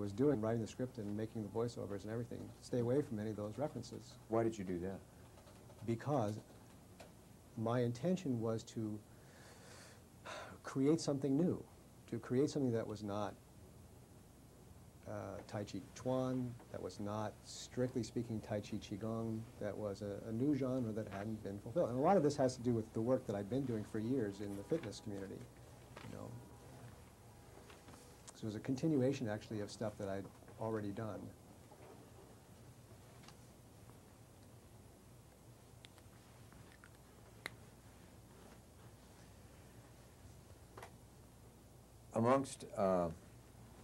was doing, writing the script and making the voiceovers and everything, stay away from any of those references. Why did you do that? Because my intention was to create something new, to create something that was not Tai Chi Chuan, that was not, strictly speaking, Tai Chi Qigong, that was a new genre that hadn't been fulfilled. And a lot of this has to do with the work that I'd been doing for years in the fitness community, you know. So it was a continuation, actually, of stuff that I'd already done. Amongst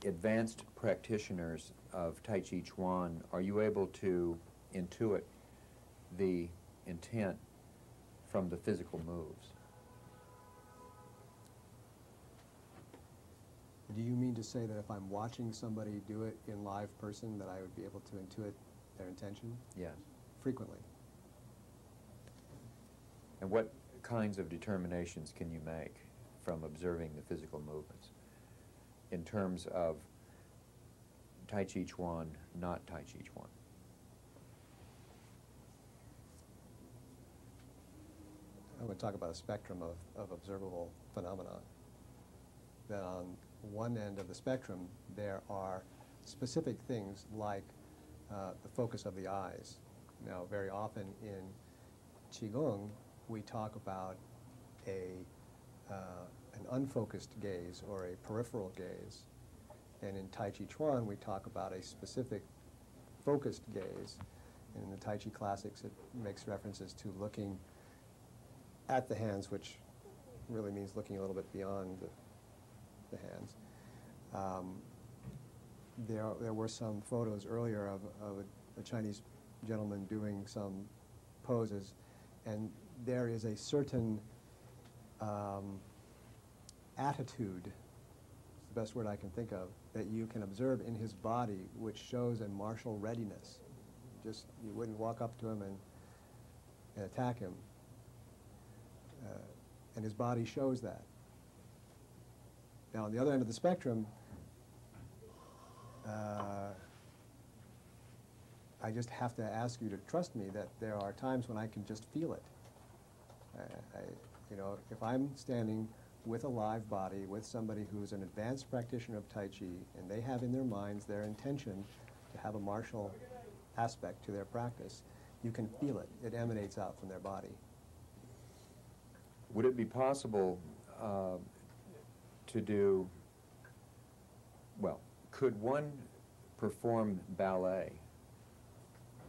advanced practitioners of Tai Chi Chuan, are you able to intuit the intent from the physical moves? Do you mean to say that if I'm watching somebody do it in live person, that I would be able to intuit their intention? Yes. Frequently. And what kinds of determinations can you make from observing the physical movements in terms of Tai Chi Chuan, not Tai Chi Chuan? I'm going to talk about a spectrum of observable phenomena. That on one end of the spectrum, there are specific things like the focus of the eyes. Now, very often in Qigong, we talk about an unfocused gaze or a peripheral gaze. And in Tai Chi Chuan, we talk about a specific focused gaze. And in the Tai Chi classics, it makes references to looking at the hands, which really means looking a little bit beyond the hands. There were some photos earlier of a Chinese gentleman doing some poses, and there is a certain attitude, it's the best word I can think of, that you can observe in his body, which shows a martial readiness. Just, you wouldn't walk up to him and attack him. And his body shows that. Now, on the other end of the spectrum, I just have to ask you to trust me that there are times when I can just feel it. You know, if I'm standing with a live body, with somebody who's an advanced practitioner of Tai Chi, and they have in their minds their intention to have a martial aspect to their practice, you can feel it. It emanates out from their body. Would it be possible to do, well, could one perform ballet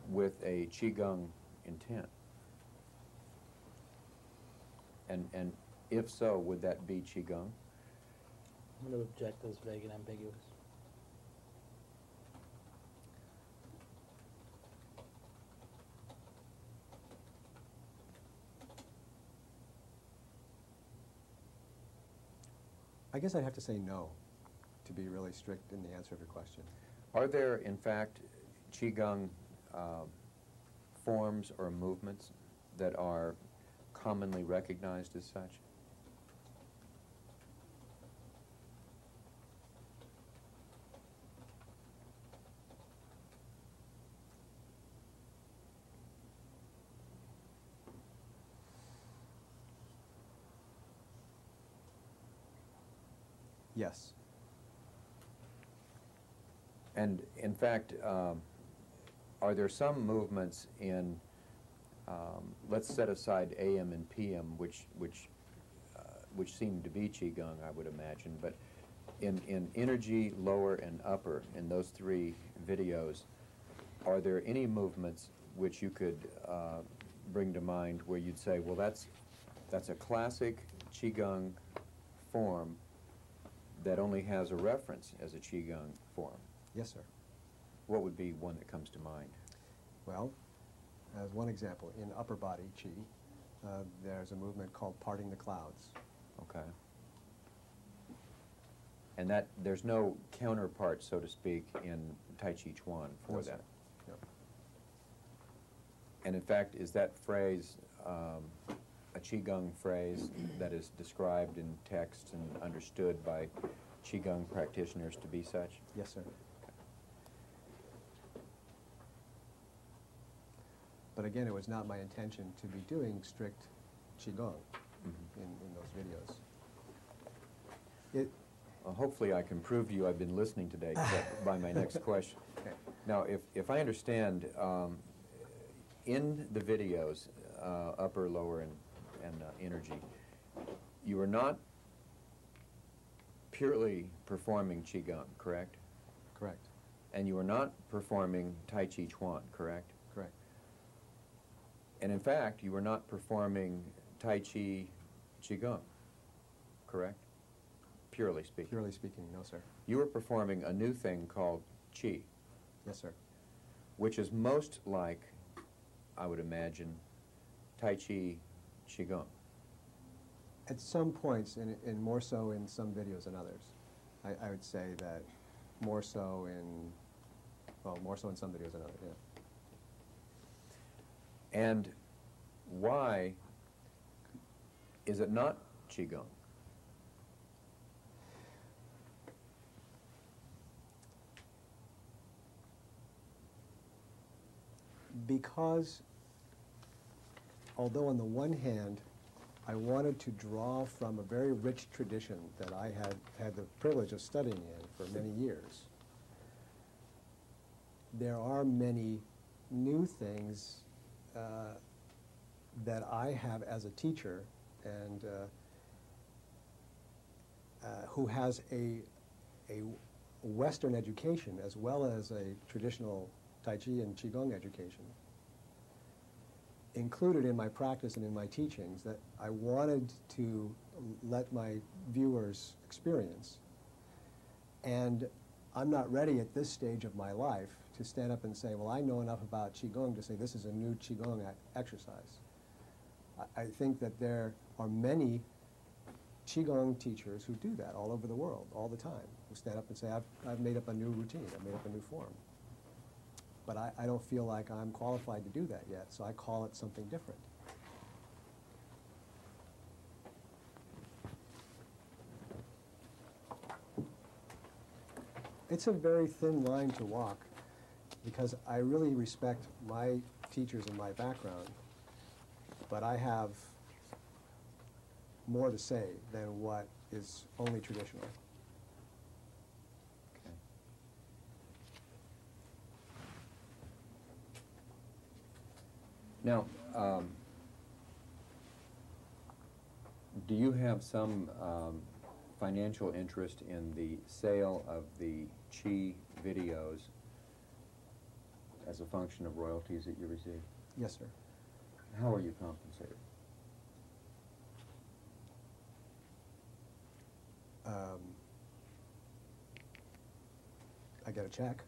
with a Qigong intent? And if so, would that be Qigong? I'm going to object as vague and ambiguous. I guess I'd have to say no, to be really strict in the answer of your question. Are there, in fact, Qigong forms or movements that are commonly recognized as such? Yes. And in fact, are there some movements in, let's set aside AM and PM, which seem to be Qigong, I would imagine, but in energy, lower and upper, in those three videos, are there any movements which you could bring to mind where you'd say, well, that's a classic Qigong form that only has a reference as a Qigong form? Yes, sir. What would be one that comes to mind? Well, as one example, in upper body Qi, there's a movement called parting the clouds. Okay. And that, there's no counterpart, so to speak, in Tai Chi Chuan for No, that? sir. No. And in fact, is that phrase a Qigong phrase that is described in text and understood by Qigong practitioners to be such? Yes, sir. But again, it was not my intention to be doing strict Qigong in those videos. Well, hopefully I can prove to you I've been listening today by my next question. Okay. Now, if I understand, in the videos, upper, lower, and energy, you are not purely performing Qigong, correct? Correct. And you are not performing Tai Chi Chuan, correct? Correct. And in fact, you are not performing Tai Chi Qigong, correct? Purely speaking. Purely speaking, no, sir. You are performing a new thing called Qi, Yes, sir. which is most like, I would imagine, Tai Chi Qigong. At some points, and more so in some videos than others. I would say that more so in some videos than others, yeah. And why is it not Qigong? Because although on the one hand, I wanted to draw from a very rich tradition that I had the privilege of studying in for many years, there are many new things that I have as a teacher and who has a Western education as well as a traditional Tai Chi and Qigong education included in my practice and in my teachings that I wanted to let my viewers experience. And I'm not ready at this stage of my life to stand up and say, well, I know enough about Qigong to say this is a new Qigong exercise. I think that there are many Qigong teachers who do that all over the world, all the time, who stand up and say, I've made up a new routine, I've made up a new form. But I don't feel like I'm qualified to do that yet, so I call it something different. It's a very thin line to walk because I really respect my teachers and my background, but I have more to say than what is only traditional. Now, do you have some financial interest in the sale of the Qi videos as a function of royalties that you receive? Yes, sir. How are you compensated? I get a check.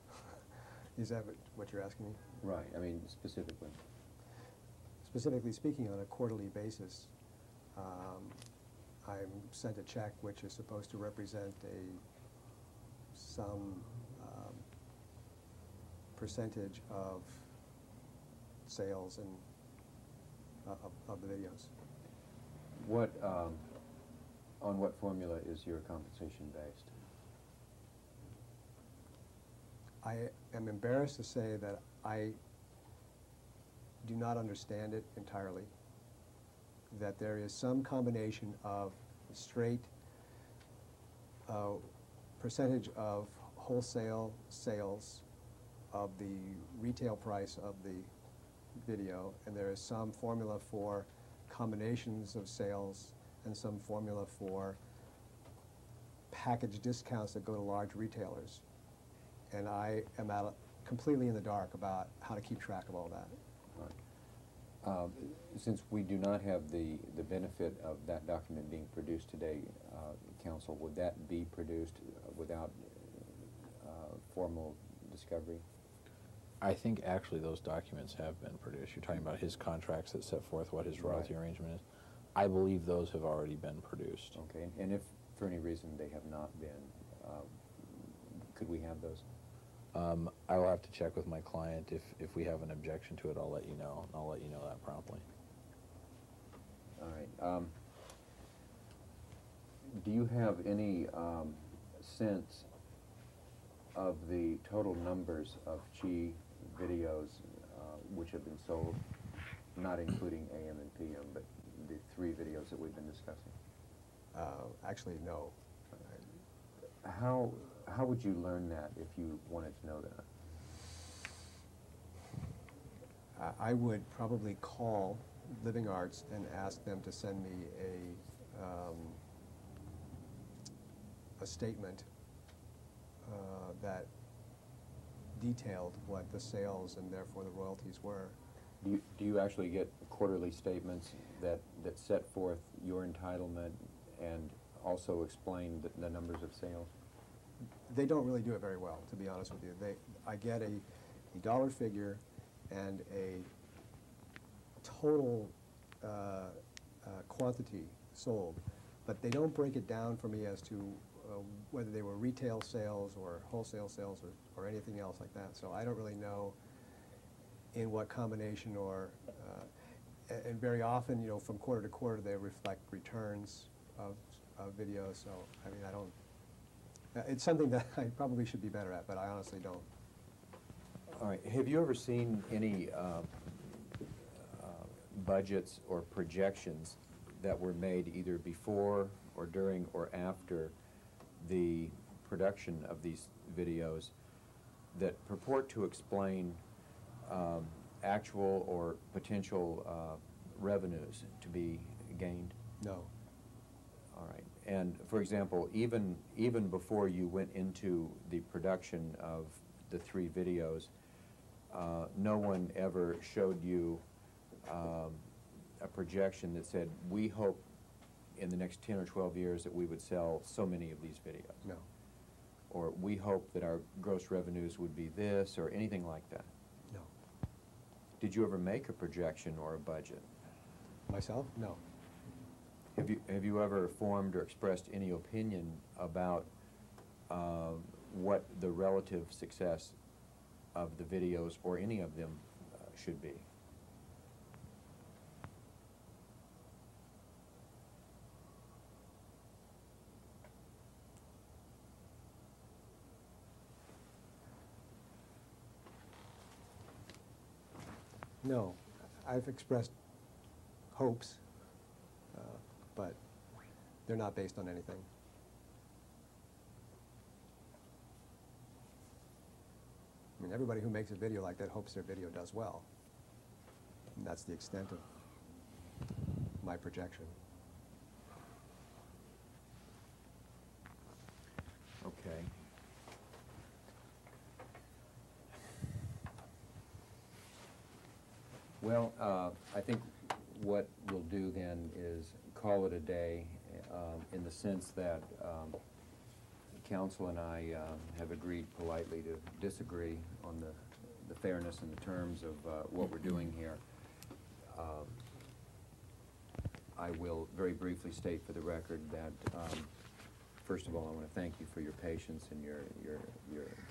Is that what you're asking me? Right, I mean, specifically. Specifically speaking, on a quarterly basis, I'm sent a check which is supposed to represent some percentage of sales and of the videos. What, on what formula is your compensation based? I am embarrassed to say that I do not understand it entirely, that there is some combination of straight percentage of wholesale sales of the retail price of the video, and there is some formula for combinations of sales and some formula for package discounts that go to large retailers. And I am completely in the dark about how to keep track of all that. Right. Since we do not have the benefit of that document being produced today, Counsel, would that be produced without formal discovery? I think actually those documents have been produced. You're talking about his contracts that set forth what his royalty arrangement is. I believe those have already been produced. Okay, and if for any reason they have not been, could we have those? I will have to check with my client. If we have an objection to it, I'll let you know. I'll let you know that promptly. All right. Do you have any sense of the total numbers of Qi videos which have been sold? not including AM and PM, but the 3 videos that we've been discussing? Actually, no. How would you learn that if you wanted to know that? I would probably call Living Arts and ask them to send me a statement that detailed what the sales and therefore the royalties were. Do you actually get quarterly statements that set forth your entitlement and also explain the numbers of sales? They don't really do it very well, to be honest with you. I get a dollar figure and a total quantity sold, but they don't break it down for me as to whether they were retail sales or wholesale sales or anything else like that. So I don't really know in what combination and very often, from quarter to quarter, they reflect returns of videos. So, I mean, I don't, it's something that I probably should be better at, but I honestly don't. All right. Have you ever seen any budgets or projections that were made either before or during or after the production of these videos that purport to explain actual or potential revenues to be gained? No. All right. And for example, even before you went into the production of the 3 videos, no one ever showed you a projection that said, we hope in the next 10 or 12 years that we would sell so many of these videos. No. Or we hope that our gross revenues would be this, or anything like that. No. Did you ever make a projection or a budget? Myself? No. Have you ever formed or expressed any opinion about what the relative success of the videos or any of them should be? No. I've expressed hopes, but they're not based on anything. I mean, everybody who makes a video like that hopes their video does well. And that's the extent of my projection. Okay. Well, I think what we'll do then is call it a day in the sense that council and I have agreed politely to disagree on the fairness and the terms of what we're doing here. I will very briefly state for the record that first of all, I want to thank you for your patience and your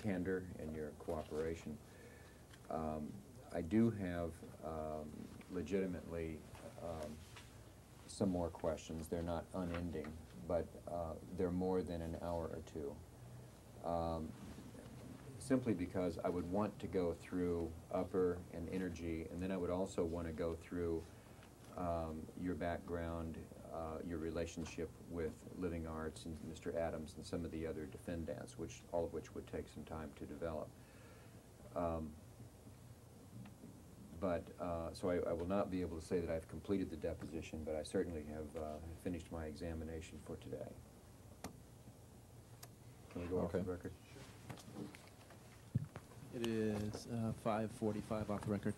candor and your cooperation. I do have legitimately some more questions. They're not unending, but they're more than an hour or two. Simply because I would want to go through upper and energy, and then I would also want to go through your background, your relationship with Living Arts and Mr. Adams and some of the other defendants, all of which would take some time to develop. So I will not be able to say that I've completed the deposition, but I certainly have finished my examination for today. Can we go off the record? It is 5:45 off the record.